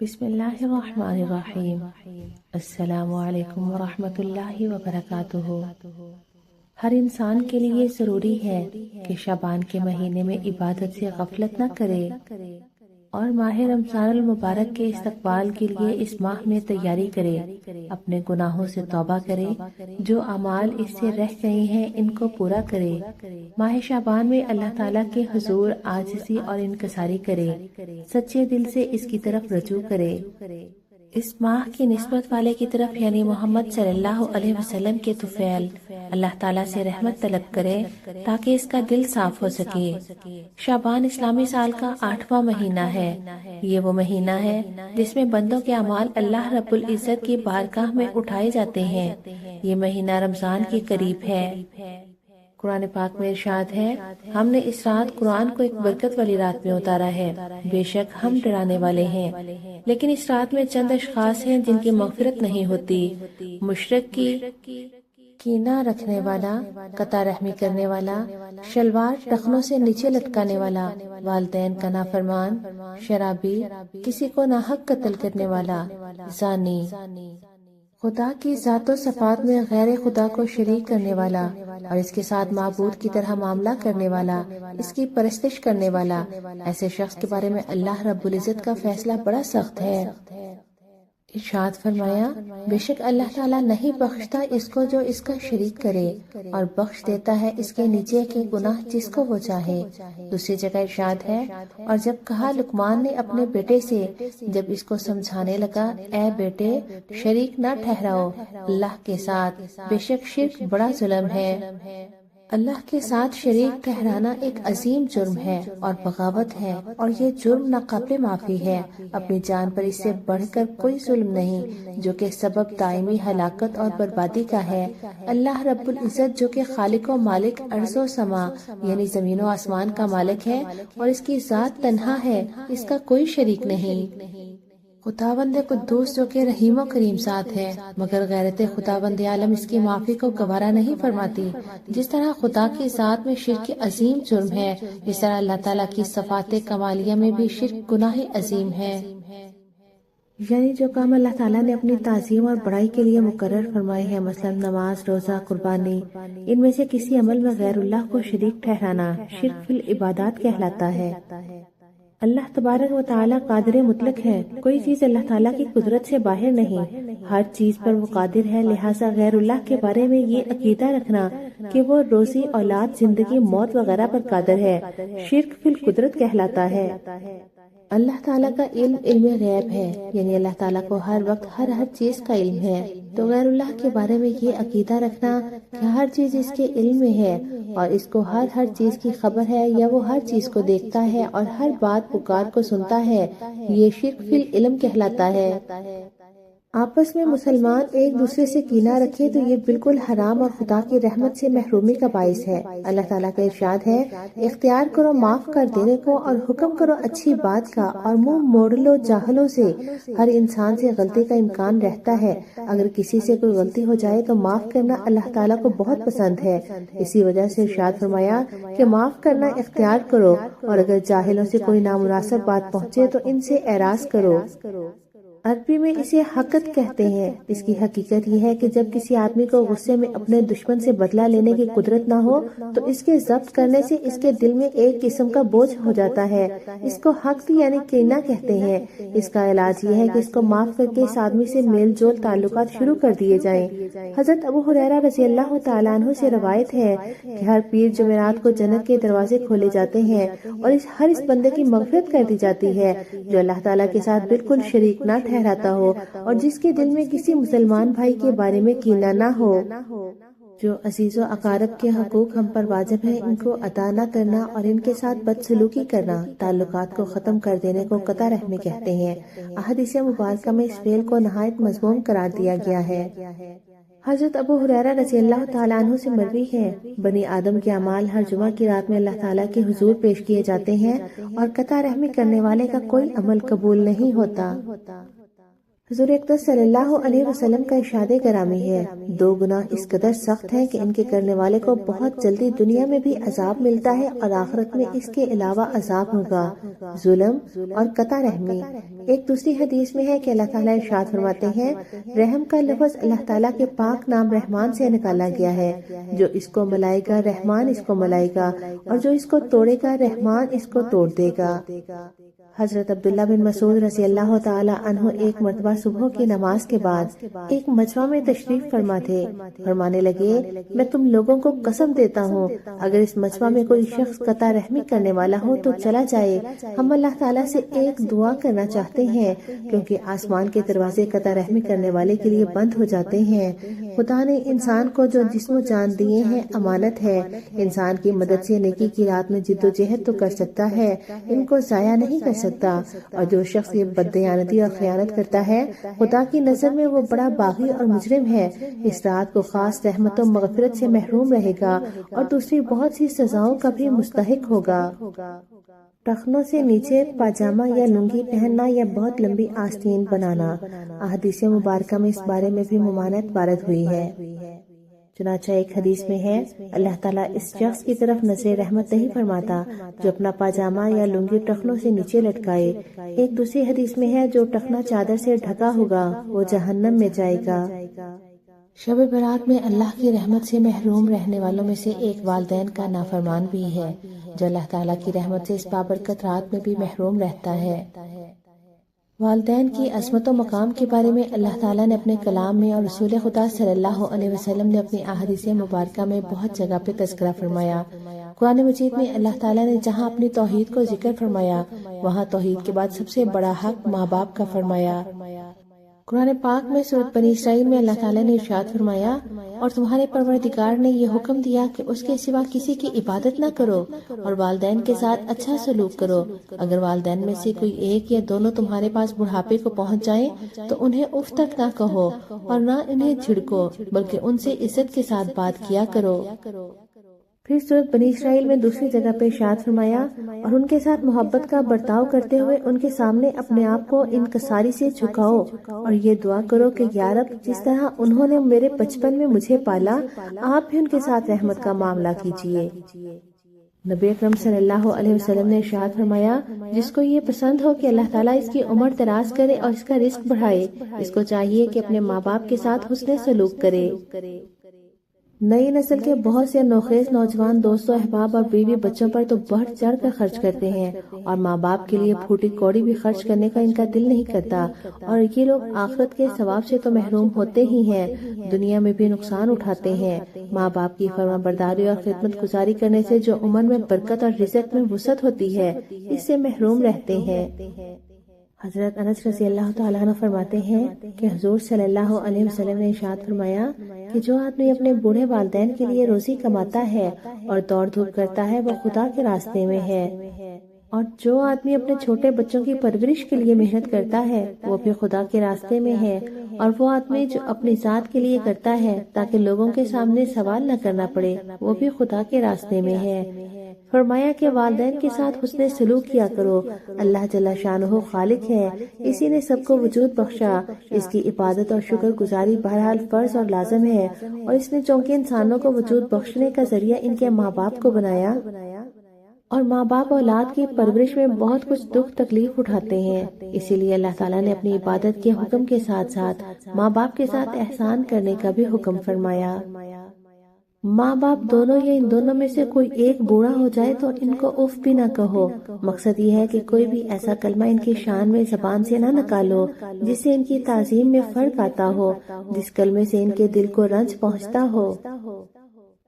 بسم اللہ الرحمن الرحیم۔ السلام علیکم ورحمۃ اللہ وبرکاتہ۔ ہر انسان کے لیے ضروری ہے کہ شعبان کے مہینے میں عبادت سے غفلت نہ کرے اور ماہ رمضان المبارک کے استقبال کے لیے اس ماہ میں تیاری کرے، اپنے گناہوں سے توبہ کرے، جو اعمال اس سے رہ گئے ہیں ان کو پورا کرے، ماہ شعبان میں اللہ تعالیٰ کے حضور عاجزی اور انکساری کرے، سچے دل سے اس کی طرف رجوع کرے، اس ماہ کی نسبت والے کی طرف یعنی محمد صلی اللہ علیہ وسلم کے طفیل اللہ تعالیٰ سے رحمت طلب کرے تاکہ اس کا دل صاف ہو سکے۔ شعبان اسلامی سال کا 8واں مہینہ ہے۔ یہ وہ مہینہ ہے جس میں بندوں کے اعمال اللہ رب العزت کی بارگاہ میں اٹھائے جاتے ہیں۔ یہ مہینہ رمضان کے قریب ہے۔ قرآن پاک میں ارشاد ہے، ہم نے اس رات قرآن کو ایک برکت والی رات میں اتارا ہے، بے شک ہم ڈرانے والے ہیں۔ لیکن اس رات میں چند اشخاص ہیں جن کی مغفرت نہیں ہوتی، مشرک کی کینہ رکھنے والا، قطع رحمی کرنے والا، شلوار ٹخنوں سے نیچے لٹکانے والا، والدین کا نافرمان، شرابی، کسی کو ناحق قتل کرنے والا، زانی، خدا کی ذات و صفات میں غیر خدا کو شریک کرنے والا اور اس کے ساتھ معبود کی طرح معاملہ کرنے والا، اس کی پرستش کرنے والا، ایسے شخص کے بارے میں اللہ رب العزت کا فیصلہ بڑا سخت ہے۔ ارشاد فرمایا، بے شک اللہ تعالیٰ نہیں بخشتا اس کو جو اس کا شریک کرے اور بخش دیتا ہے اس کے نیچے کے گناہ جس کو وہ چاہے۔ دوسری جگہ ارشاد ہے، اور جب کہا لقمان نے اپنے بیٹے سے جب اس کو سمجھانے لگا، اے بیٹے شریک نہ ٹھہراؤ اللہ کے ساتھ، بے شک شرک بڑا ظلم ہے۔ اللہ کے ساتھ شریک ٹھہرانا ایک عظیم جرم ہے اور بغاوت ہے، اور یہ جرم ناقابل معافی ہے۔ اپنی جان پر اس سے بڑھ کر کوئی ظلم نہیں جو کہ سبب دائمی ہلاکت اور بربادی کا ہے۔ اللہ رب العزت جو کہ خالق و مالک ارض و سما یعنی زمین و آسمان کا مالک ہے اور اس کی ذات تنہا ہے، اس کا کوئی شریک نہیں۔ خداوند قدوس جو کہ رحیم و کریم ذات ہے، مگر غیرت خداوند عالم اس کی معافی کو گوارا نہیں فرماتی۔ جس طرح خدا کی ذات میں شرک عظیم جرم ہے، اس طرح اللہ تعالیٰ کی صفات کمالیہ میں بھی شرک گناہ عظیم ہے۔ یعنی جو کام اللہ تعالیٰ نے اپنی تعظیم اور بڑائی کے لیے مقرر فرمائے ہیں، مثلا نماز، روزہ، قربانی، ان میں سے کسی عمل میں غیر اللہ کو شریک ٹھہرانا شرک فی العبادات کہلاتا ہے۔ اللہ تبارک و تعالیٰ قادر مطلق ہے، کوئی چیز اللہ تعالیٰ کی قدرت سے باہر نہیں، ہر چیز پر وہ قادر ہے، لہٰذا غیر اللہ کے بارے میں یہ عقیدہ رکھنا کہ وہ روزی، اولاد، زندگی، موت وغیرہ پر قادر ہے، شرک فی القدرت کہلاتا ہے۔ اللہ تعالیٰ کا علم علم غیب ہے، یعنی اللہ تعالیٰ کو ہر وقت ہر چیز کا علم ہے، تو غیر اللہ کے بارے میں یہ عقیدہ رکھنا کہ ہر چیز اس کے علم میں ہے اور اس کو ہر چیز کی خبر ہے، یا وہ ہر چیز کو دیکھتا ہے اور ہر بات پکار کو سنتا ہے، یہ شرک فی العلم کہلاتا ہے۔ آپس میں مسلمان ایک دوسرے سے کینہ رکھے تو یہ بالکل حرام اور خدا کی رحمت سے محرومی کا باعث ہے۔ اللہ تعالیٰ کا ارشاد ہے، اختیار کرو معاف کر دینے کو اور حکم کرو اچھی بات کا، اور منہ موڑ لو جاہلوں سے۔ ہر انسان سے غلطی کا امکان رہتا ہے، اگر کسی سے کوئی غلطی ہو جائے تو معاف کرنا اللہ تعالیٰ کو بہت پسند ہے، اسی وجہ سے ارشاد فرمایا کہ معاف کرنا اختیار کرو، اور اگر جاہلوں سے کوئی نامناسب بات پہنچے تو ان سے اعراض کرو۔ عربی میں اسے حقت کہتے ہیں۔ اس کی حقیقت یہ ہے کہ جب کسی آدمی کو غصے میں اپنے دشمن سے بدلہ لینے کی قدرت نہ ہو تو اس کے ضبط کرنے سے اس کے دل میں ایک قسم کا بوجھ ہو جاتا ہے، اس کو حقد یعنی کینہ کہتے ہیں۔ اس کا علاج یہ ہے کہ اس کو معاف کر کے اس آدمی سے میل جول تعلقات شروع کر دیے جائیں۔ حضرت ابو ہریرہ رضی اللہ تعالیٰ عنہ سے روایت ہے کہ ہر پیر جمعرات کو جنت کے دروازے کھولے جاتے ہیں اور ہر اس بندے کی مغفرت کر دی جاتی ہے جو اللہ تعالیٰ کے ساتھ بالکل شریک نہ ٹھہراتا ہو اور جس کے دل میں کسی مسلمان بھائی کے بارے میں کینہ نہ ہو۔ جو عزیز و اقارب کے حقوق ہم پر واجب ہیں ان کو ادا نہ کرنا اور ان کے ساتھ بدسلوکی کرنا تعلقات کو ختم کر دینے کو قطع رحمی کہتے ہیں۔ احادیث مبارکہ میں اس فعل کو نہایت مذموم قرار دیا گیا ہے۔ حضرت ابو ہریرہ رضی اللہ تعالیٰ عنہ سے مروی ہے، بنی آدم کے اعمال ہر جمعہ کی رات میں اللہ تعالیٰ کے حضور پیش کیے جاتے ہیں اور قطع رحمی کرنے والے کا کوئی عمل قبول نہیں ہوتا۔ حضور اقدس صلی اللہ علیہ وسلم کا ارشاد گرامی ہے، دو گناہ اس قدر سخت ہیں کہ ان کے کرنے والے کو بہت جلدی دنیا میں بھی عذاب ملتا ہے اور آخرت میں اس کے علاوہ عذاب ہوگا، ظلم اور قطع رحمی۔ ایک دوسری حدیث میں ہے کہ اللہ تعالیٰ ارشاد فرماتے ہیں، رحم کا لفظ اللہ تعالیٰ کے پاک نام رحمان سے نکالا گیا ہے، جو اس کو ملائے گا رحمان اس کو ملائے گا، اور جو اس کو توڑے گا رحمان اس کو توڑ دے گا۔ حضرت عبداللہ بن مسعود رضی اللہ تعالی عنہ ایک مرتبہ صبح کی نماز کے بعد ایک مجمع میں تشریف فرما تھے، فرمانے لگے، میں تم لوگوں کو قسم دیتا ہوں اگر اس مجمع میں کوئی شخص قطع رحمی کرنے والا ہو تو چلا جائے، ہم اللہ تعالیٰ سے ایک دعا کرنا چاہتے ہیں کیونکہ آسمان کے دروازے قطع رحمی کرنے والے کے لیے بند ہو جاتے ہیں۔ خدا نے انسان کو جو جسم و جان دیے ہیں امانت ہے، انسان کی مدد سے نیکی کی رات میں جد و جہد تو کر سکتا ہے، ان کو ضائع نہیں کر سکتا، اور جو شخص یہ بددیانتی اور خیانت کرتا ہے خدا کی نظر میں وہ بڑا باغی اور مجرم ہے، اس رات کو خاص رحمت و مغفرت سے محروم رہے گا اور دوسری بہت سی سزاؤں کا بھی مستحق ہوگا۔ ٹخنوں سے نیچے پاجامہ یا لنگی پہننا یا بہت لمبی آستین بنانا، احادیث مبارکہ میں اس بارے میں بھی ممانعت وارد ہوئی ہے۔ چنانچہ ایک حدیث میں ہے، اللہ تعالیٰ اس شخص کی طرف نظر رحمت نہیں فرماتا جو اپنا پاجامہ یا لنگی ٹخنوں سے نیچے لٹکائے۔ ایک دوسری حدیث میں ہے، جو ٹخنا چادر سے ڈھکا ہوگا وہ جہنم میں جائے گا۔ شب برات میں اللہ کی رحمت سے محروم رہنے والوں میں سے ایک والدین کا نافرمان بھی ہے، جو اللہ تعالیٰ کی رحمت سے اس بابرکت رات میں بھی محروم رہتا ہے۔ والدین کی عظمت و مقام کے بارے میں اللہ تعالیٰ نے اپنے کلام میں اور رسول خدا صلی اللہ علیہ وسلم نے اپنی احادیث مبارکہ میں بہت جگہ پہ تذکرہ فرمایا۔ قرآن مجید میں اللہ تعالیٰ نے جہاں اپنی توحید کو ذکر فرمایا وہاں توحید کے بعد سب سے بڑا حق ماں باپ کا فرمایا۔ قرآن پاک میں سورۃ بنی اسرائیل میں اللہ تعالیٰ نے ارشاد فرمایا، اور تمہارے پروردگار نے یہ حکم دیا کہ اس کے سوا کسی کی عبادت نہ کرو اور والدین کے ساتھ اچھا سلوک کرو۔ اگر والدین میں سے کوئی ایک یا دونوں تمہارے پاس بڑھاپے کو پہنچ جائیں تو انہیں اف تک نہ کہو اور نہ انہیں جھڑکو، بلکہ ان سے عزت کے ساتھ بات کیا کرو۔ پھر سورۃ بنی اسرائیل میں دوسری جگہ پہ ارشاد فرمایا، اور ان کے ساتھ محبت کا برتاؤ کرتے ہوئے ان کے سامنے اپنے آپ کو انکساری سے جھکاؤ اور یہ دعا کرو کہ یا رب، جس طرح انہوں نے میرے بچپن میں مجھے پالا، آپ بھی ان کے ساتھ رحمت کا معاملہ کیجیے۔ نبی اکرم صلی اللہ علیہ وسلم نے ارشاد فرمایا، جس کو یہ پسند ہو کہ اللہ تعالیٰ اس کی عمر دراز کرے اور اس کا رزق بڑھائے، اس کو چاہیے کہ اپنے ماں باپ کے ساتھ حسن سلوک کرے۔ نئی نسل کے بہت سے نوخیز نوجوان دوستوں، احباب اور بیوی بچوں پر تو بڑھ چڑھ کر خرچ کرتے ہیں، اور ماں باپ کے لیے پھوٹی کوڑی بھی خرچ کرنے کا ان کا دل نہیں کرتا، اور یہ لوگ آخرت کے ثواب سے تو محروم ہوتے ہی ہیں، دنیا میں بھی نقصان اٹھاتے ہیں۔ ماں باپ کی فرما برداری اور خدمت گزاری کرنے سے جو عمر میں برکت اور رزق میں وسعت ہوتی ہے، اس سے محروم رہتے ہیں۔ حضرت انس رضی اللہ تعالیٰ عنہ فرماتے ہیں کہ حضور صلی اللہ علیہ وسلم نے ارشاد فرمایا کہ جو آدمی اپنے بوڑھے والدین کے لیے روزی کماتا ہے اور دوڑ دھوپ کرتا ہے وہ خدا کے راستے میں ہے، اور جو آدمی اپنے چھوٹے بچوں کی پرورش کے لیے محنت کرتا ہے وہ بھی خدا کے راستے میں ہے، اور وہ آدمی جو اپنی ذات کے لیے کرتا ہے تاکہ لوگوں کے سامنے سوال نہ کرنا پڑے وہ بھی خدا کے راستے میں ہے۔ فرمایا کہ والدین کے ساتھ حسن سلوک کیا کرو، اللہ جل شانہ خالق ہے، اسی نے سب کو وجود بخشا، اس کی عبادت اور شکر گزاری بہرحال فرض اور لازم ہے، اور اس نے چونکہ انسانوں کو وجود بخشنے کا ذریعہ ان کے ماں باپ کو بنایا، اور ماں باپ اولاد کی پرورش میں بہت کچھ دکھ تکلیف اٹھاتے ہیں، اسی لیے اللہ تعالیٰ نے اپنی عبادت کے حکم کے ساتھ ساتھ ماں باپ کے ساتھ احسان کرنے کا بھی حکم فرمایا۔ ماں باپ دونوں یا ان دونوں میں سے کوئی ایک بوڑھا ہو جائے تو ان کو اف بھی نہ کہو، مقصد یہ ہے کہ کوئی بھی ایسا کلمہ ان کی شان میں زبان سے نہ نکالو جس سے ان کی تعظیم میں فرق آتا ہو، جس کلمے سے ان کے دل کو رنج پہنچتا ہو۔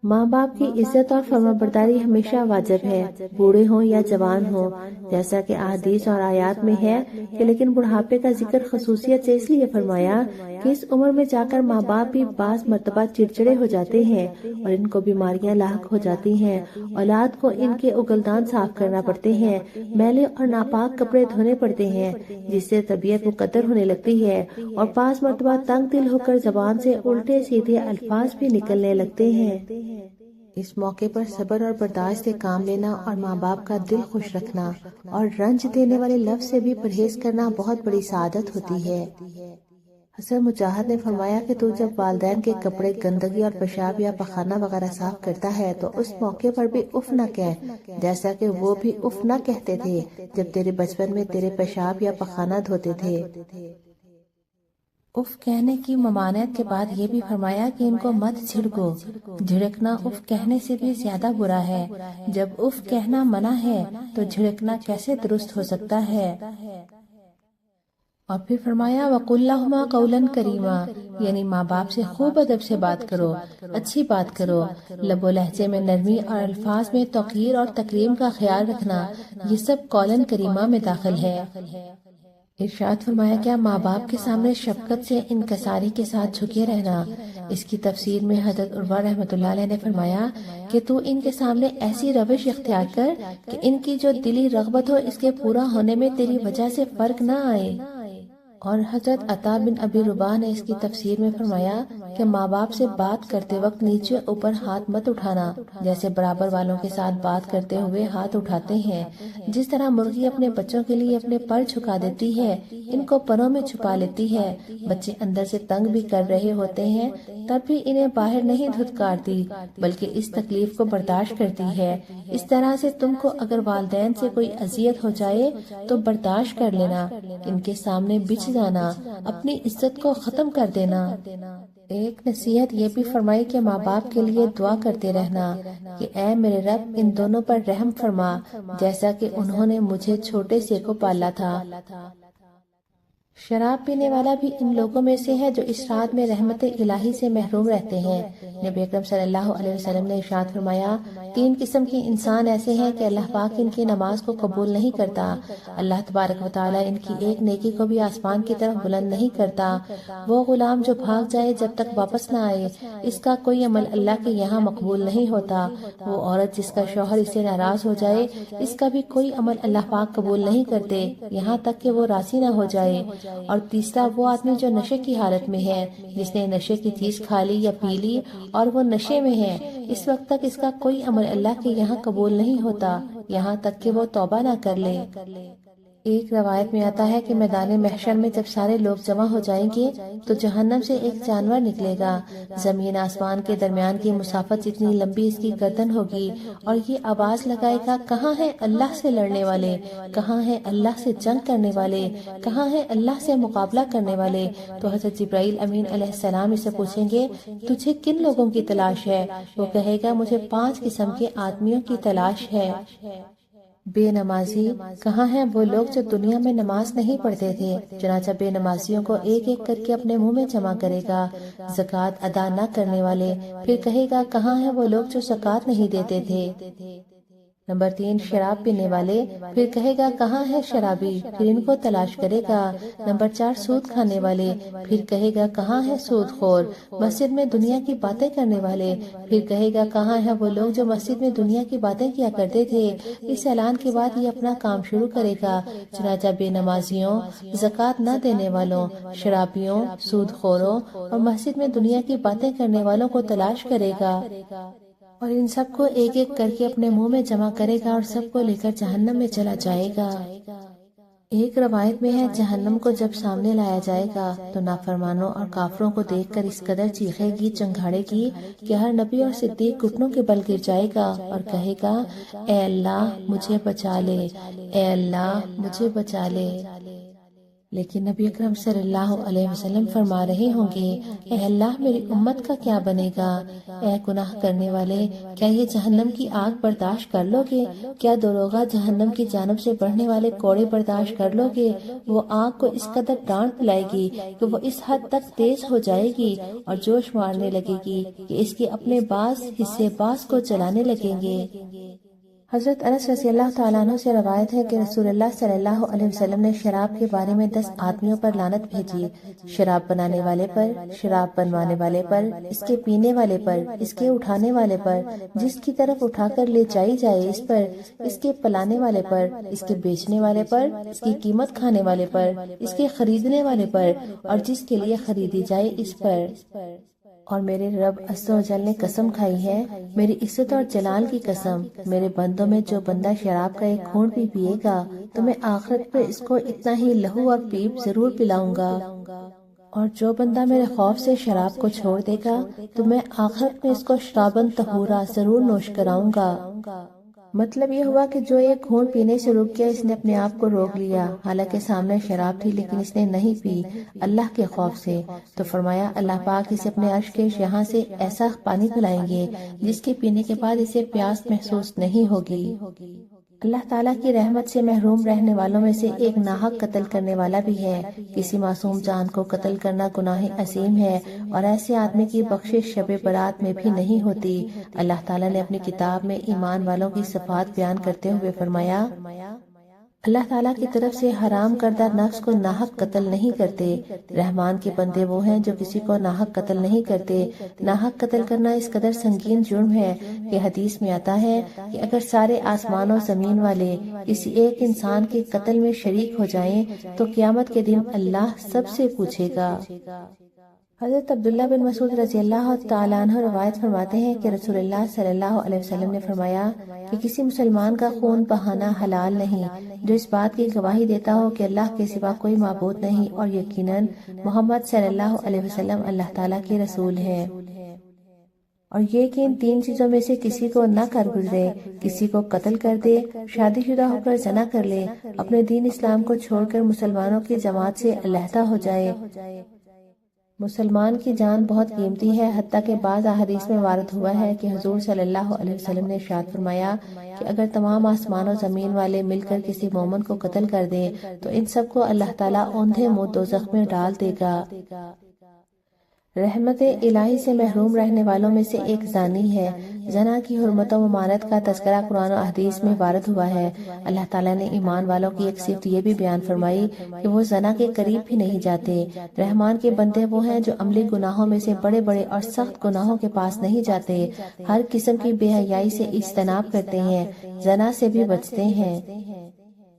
ماں باپ کی عزت اور فرما برداری ہمیشہ واجب ہے، بوڑھے ہوں یا جوان ہوں، جیسا کہ احادیث اور آیات میں ہے کہ لیکن بڑھاپے کا ذکر خصوصیت سے اس لیے فرمایا کہ اس عمر میں جا کر ماں باپ بھی بعض مرتبہ چڑچڑے ہو جاتے ہیں اور ان کو بیماریاں لاحق ہو جاتی ہیں، اولاد کو ان کے اگلدان صاف کرنا پڑتے ہیں، میلے اور ناپاک کپڑے دھونے پڑتے ہیں جس سے طبیعت مقدر ہونے لگتی ہے، اور بعض مرتبہ تنگ دل ہو کر زبان سے الٹے سیدھے الفاظ بھی نکلنے لگتے ہیں۔ اس موقع پر صبر اور برداشت سے کام لینا اور ماں باپ کا دل خوش رکھنا اور رنج دینے والے لفظ سے بھی پرہیز کرنا بہت بڑی سعادت ہوتی ہے۔ حضرت مجاہد نے فرمایا کہ تو جب والدین کے کپڑے گندگی اور پیشاب یا پخانہ وغیرہ صاف کرتا ہے تو اس موقع پر بھی اف نہ کہہ، جیسا کہ وہ بھی اف نہ کہتے تھے جب تیرے بچپن میں تیرے پیشاب یا پخانہ دھوتے تھے۔ اف کہنے کی ممانعت کے بعد یہ بھی فرمایا کہ ان کو مت جھڑکو، جھڑکنا اف کہنے سے بھی زیادہ برا ہے۔ جب اف کہنا منع ہے تو جھڑکنا کیسے درست ہو سکتا ہے؟ اور پھر فرمایا وَقُلْ لَهُمَا قَوْلًا كَرِيمًا، یعنی ماں باپ سے خوب ادب سے بات کرو، اچھی بات کرو، لب و لہجے میں نرمی اور الفاظ میں توقیر اور تکریم کا خیال رکھنا، یہ سب قولاً کریمہ میں داخل ہے۔ ارشاد فرمایا کیا ماں باپ کے سامنے شفقت سے انکساری کے ساتھ جھکے رہنا۔ اس کی تفسیر میں حضرت عروہ رحمۃ اللہ علیہ نے فرمایا کہ تو ان کے سامنے ایسی روش اختیار کر کہ ان کی جو دلی رغبت ہو اس کے پورا ہونے میں تیری وجہ سے فرق نہ آئے۔ اور حضرت عطا بن ابی رباح نے اس کی تفسیر میں فرمایا کہ ماں باپ سے بات کرتے وقت نیچے اوپر ہاتھ مت اٹھانا، جیسے برابر والوں کے ساتھ بات کرتے ہوئے ہاتھ اٹھاتے ہیں۔ جس طرح مرغی اپنے بچوں کے لیے اپنے پر جھکا دیتی ہے، ان کو پروں میں چھپا لیتی ہے، بچے اندر سے تنگ بھی کر رہے ہوتے ہیں تب بھی انہیں باہر نہیں دھتکارتی بلکہ اس تکلیف کو برداشت کرتی ہے۔ اس طرح سے تم کو اگر والدین سے کوئی اذیت ہو جائے تو برداشت کر لینا، ان کے سامنے بچ جانا، اپنی عزت کو ختم کر دینا۔ ایک نصیحت یہ بھی فرمائی کہ ماں باپ کے لیے دعا کرتے رہنا کہ اے میرے رب ان دونوں پر رحم فرما جیسا کہ انہوں نے مجھے چھوٹے سے کو پالا تھا۔ شراب پینے والا بھی ان لوگوں میں سے ہے جو اس رات میں رحمت الہی سے محروم رہتے ہیں۔ نبی اکرم صلی اللہ علیہ وسلم نے ارشاد فرمایا 3 قسم کے انسان ایسے ہیں کہ اللہ پاک ان کی نماز کو قبول نہیں کرتا، اللہ تبارک و تعالی ان کی ایک نیکی کو بھی آسمان کی طرف بلند نہیں کرتا۔ وہ غلام جو بھاگ جائے جب تک واپس نہ آئے، اس کا کوئی عمل اللہ کے یہاں مقبول نہیں ہوتا۔ وہ عورت جس کا شوہر اس سے ناراض ہو جائے، اس کا بھی کوئی عمل اللہ پاک قبول نہیں کرتے یہاں تک کہ وہ راضی نہ ہو جائے۔ اور تیسرا وہ آدمی جو نشے کی حالت میں ہے، جس نے نشے کی چیز کھا لی یا پی لی اور وہ نشے میں ہے، اس وقت تک اس کا کوئی عمل اللہ کے یہاں قبول نہیں ہوتا یہاں تک کہ وہ توبہ نہ کر لے۔ ایک روایت میں آتا ہے کہ میدان محشر میں جب سارے لوگ جمع ہو جائیں گے تو جہنم سے ایک جانور نکلے گا، زمین آسمان کے درمیان کی مسافت جتنی لمبی اس کی گردن ہوگی، اور یہ آواز لگائے گا کہاں ہیں اللہ سے لڑنے والے، کہاں ہیں اللہ سے جنگ کرنے والے، کہاں ہیں اللہ سے مقابلہ کرنے والے۔ تو حضرت جبرائیل امین علیہ السلام اسے پوچھیں گے تجھے کن لوگوں کی تلاش ہے؟ وہ کہے گا مجھے 5 قسم کے آدمیوں کی تلاش ہے۔ بے نمازی، کہاں ہیں وہ لوگ جو دنیا میں نماز نہیں پڑھتے تھے؟ چنانچہ بے نمازیوں کو ایک ایک کر کے اپنے منہ میں جمع کرے گا۔ زکوٰۃ ادا نہ کرنے والے، پھر کہے گا کہاں ہیں وہ لوگ جو زکوٰۃ نہیں دیتے تھے؟ نمبر 3 شراب پینے والے، پھر کہے گا کہاں ہے شرابی؟ پھر ان کو تلاش کرے گا۔ نمبر 4 سود کھانے والے، پھر کہے گا کہاں ہے سود خور؟ مسجد میں دنیا کی باتیں کرنے والے، پھر کہے گا کہاں ہے وہ لوگ جو مسجد میں دنیا کی باتیں کیا کرتے تھے؟ اس اعلان کے بعد یہ اپنا کام شروع کرے گا۔ چنانچہ بے نمازیوں، زکوٰۃ نہ دینے والوں، شرابیوں، سود خوروں اور مسجد میں دنیا کی باتیں کرنے والوں کو تلاش کرے گا، اور ان سب کو ایک ایک کر کے اپنے منہ میں جمع کرے گا اور سب کو لے کر جہنم میں چلا جائے گا۔ ایک روایت میں ہے جہنم کو جب سامنے لایا جائے گا تو نافرمانوں اور کافروں کو دیکھ کر اس قدر چیخے گی، چنگھاڑے گی کہ ہر نبی اور صدیق گھٹنوں کے بل گر جائے گا اور کہے گا اے اللہ مجھے بچا لے، اے اللہ مجھے بچا لے۔ لیکن نبی اکرم صلی اللہ علیہ وسلم فرما رہے ہوں گے اے اللہ میری امت کا کیا بنے گا؟ اے گناہ کرنے والے، کیا یہ جہنم کی آگ برداشت کر لو گے؟ کیا دروغہ جہنم کی جانب سے بڑھنے والے کوڑے برداشت کر لو گے؟ وہ آگ کو اس قدر ڈانٹ پلائے گی کہ وہ اس حد تک تیز ہو جائے گی اور جوش مارنے لگے گی کہ اس کے اپنے بعض حصے بعض کو جلانے لگیں گے۔ حضرت انس رضی اللہ تعالیٰ عنہ سے روایت ہے کہ رسول اللہ صلی اللہ علیہ وسلم نے شراب کے بارے میں 10 آدمیوں پر لعنت بھیجی، شراب بنانے والے پر، شراب بنوانے والے پر، اس کے پینے والے پر، اس کے اٹھانے والے پر، جس کی طرف اٹھا کر لے جائی جائے اس پر، اس کے پلانے والے پر، اس کے بیچنے والے پر، اس کی قیمت کھانے والے پر، اس کے خریدنے والے پر، اور جس کے لیے خریدی جائے اس پر۔ اور میرے رب عز و جل نے قسم کھائی ہے، میری عزت اور جلال کی قسم، میرے بندوں میں جو بندہ شراب کا ایک گھونٹ بھی پیے گا تو میں آخرت پر اس کو اتنا ہی لہو اور پیپ ضرور پلاؤں گا۔ اور جو بندہ میرے خوف سے شراب کو چھوڑ دے گا تو میں آخرت میں اس کو شرابن طہورا ضرور نوش کراؤں گا۔ مطلب یہ ہوا کہ جو ایک گھونٹ پینے سے رک گیا اس نے اپنے آپ کو روک لیا، حالانکہ سامنے شراب تھی لیکن اس نے نہیں پی اللہ کے خوف سے۔ تو فرمایا اللہ پاک اسے اپنے عرش کے یہاں سے ایسا پانی پلائیں گے جس کے پینے کے بعد اسے پیاس محسوس نہیں ہوگی۔ اللہ تعالیٰ کی رحمت سے محروم رہنے والوں میں سے ایک ناحق قتل کرنے والا بھی ہے۔ کسی معصوم جان کو قتل کرنا گناہ عظیم ہے اور ایسے آدمی کی بخشش شب برات میں بھی نہیں ہوتی۔ اللہ تعالیٰ نے اپنی کتاب میں ایمان والوں کی صفات بیان کرتے ہوئے فرمایا، اللہ تعالیٰ کی طرف سے حرام کردہ نفس کو ناحق قتل نہیں کرتے۔ رحمان کے بندے وہ ہیں جو کسی کو ناحق قتل نہیں کرتے۔ ناحق قتل کرنا اس قدر سنگین جرم ہے کہ حدیث میں آتا ہے کہ اگر سارے آسمان و زمین والے کسی ایک انسان کے قتل میں شریک ہو جائیں تو قیامت کے دن اللہ سب سے پوچھے گا۔ حضرت عبداللہ بن مسعود رضی اللہ تعالیٰ عنہ روایت فرماتے ہیں کہ رسول اللہ صلی اللہ علیہ وسلم نے فرمایا کہ کسی مسلمان کا خون بہانا حلال نہیں جو اس بات کی گواہی دیتا ہو کہ اللہ کے سوا کوئی معبود نہیں اور یقیناً محمد صلی اللہ علیہ وسلم اللہ تعالیٰ کے رسول ہیں، اور یہ کہ ان تین چیزوں میں سے کسی کو نہ کر گزرے، کسی کو قتل کر دے، شادی شدہ ہو کر زنا کر لے، اپنے دین اسلام کو چھوڑ کر مسلمانوں کی جماعت سے علیحدہ ہو جائے۔ مسلمان کی جان بہت قیمتی ہے، حتیٰ کہ بعض احادیث میں وارد ہوا ہے کہ حضور صلی اللہ علیہ وسلم نے ارشاد فرمایا کہ اگر تمام آسمان و زمین والے مل کر کسی مومن کو قتل کر دیں تو ان سب کو اللہ تعالیٰ اوندھے منہ دوزخ میں ڈال دے گا۔ رحمت الہی سے محروم رہنے والوں میں سے ایک زانی ہے۔ زنا کی حرمت و ممانعت کا تذکرہ قرآن و حدیث میں وارد ہوا ہے۔ اللہ تعالیٰ نے ایمان والوں کی ایک صفت یہ بھی بیان فرمائی کہ وہ زنا کے قریب بھی نہیں جاتے۔ رحمان کے بندے وہ ہیں جو عملی گناہوں میں سے بڑے بڑے اور سخت گناہوں کے پاس نہیں جاتے، ہر قسم کی بے حیائی سے اجتناب کرتے ہیں، زنا سے بھی بچتے ہیں۔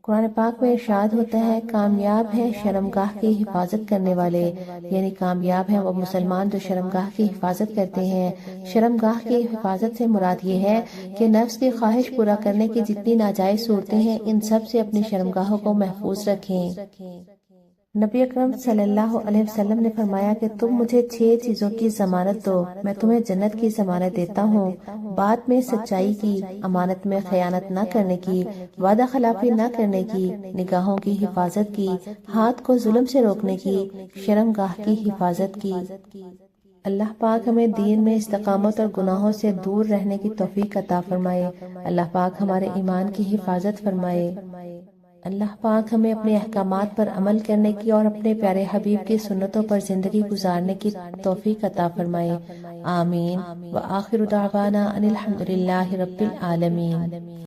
قرآن پاک میں ارشاد ہوتا ہے، کامیاب ہے شرمگاہ کی حفاظت کرنے والے، یعنی کامیاب ہیں وہ مسلمان جو شرمگاہ کی حفاظت کرتے ہیں۔ شرمگاہ کی حفاظت سے مراد یہ ہے کہ نفس کی خواہش پورا کرنے کی جتنی ناجائز صورتیں ہیں ان سب سے اپنی شرمگاہوں کو محفوظ رکھیں۔ نبی اکرم صلی اللہ علیہ وسلم نے فرمایا کہ تم مجھے 6 چیزوں کی ضمانت دو، میں تمہیں جنت کی ضمانت دیتا ہوں۔ بات میں سچائی کی، امانت میں خیانت نہ کرنے کی، وعدہ خلافی نہ کرنے کی، نگاہوں کی حفاظت کی، ہاتھ کو ظلم سے روکنے کی، شرمگاہ کی حفاظت کی۔ اللہ پاک ہمیں دین میں استقامت اور گناہوں سے دور رہنے کی توفیق عطا فرمائے۔ اللہ پاک ہمارے ایمان کی حفاظت فرمائے۔ اللہ پاک ہمیں اپنے احکامات پر عمل کرنے کی اور اپنے پیارے حبیب کی سنتوں پر زندگی گزارنے کی توفیق عطا فرمائے۔ آمین۔ وآخر دعوانا ان الحمد للہ رب العالمین۔